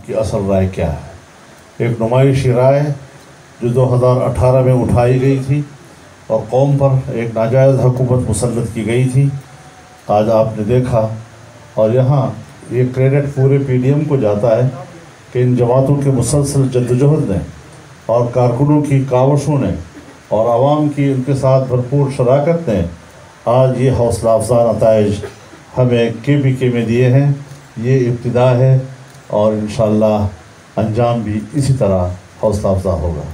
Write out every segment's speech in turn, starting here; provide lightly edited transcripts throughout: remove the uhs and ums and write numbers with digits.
की असल राय क्या है। एक नुमाइशी राय जो 2018 में उठाई गई थी और कौम पर एक नाजायज़ हुकूमत मुसल्लत की गई थी, आज आपने देखा। और यहाँ ये क्रेडिट पूरे PDM को जाता है कि इन जमातों के मुसलसल जद्दोजहद ने और कारकुनों की कावशों ने और आवाम की उनके साथ भरपूर शराकत ने आज ये हौसला अफजा नताइज हमें KPK में दिए हैं। ये इब्तिदा है और इंशाअल्लाह अंजाम भी इसी तरह हौसला अफजा होगा।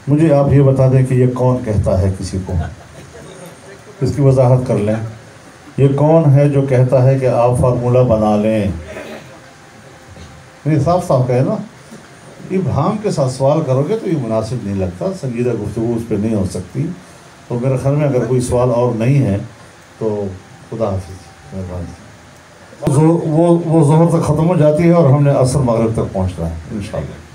मुझे आप ये बता दें कि ये कौन कहता है किसी को, इसकी वजाहत कर लें। ये कौन है जो कहता है कि आप फार्मूला बना लें? नहीं, साफ साफ कहे ना। ये भाम के साथ सवाल करोगे तो ये मुनासिब नहीं लगता, संजीदा गुफ्तगू उस पर नहीं हो सकती। तो मेरे ख्याल में अगर कोई सवाल और नहीं है तो खुदा हाफिज़, मेहरबानी। वो ज़ोहर तक ख़त्म हो जाती है और हमने असर मगरिब तक पहुँचना है इंशाअल्लाह।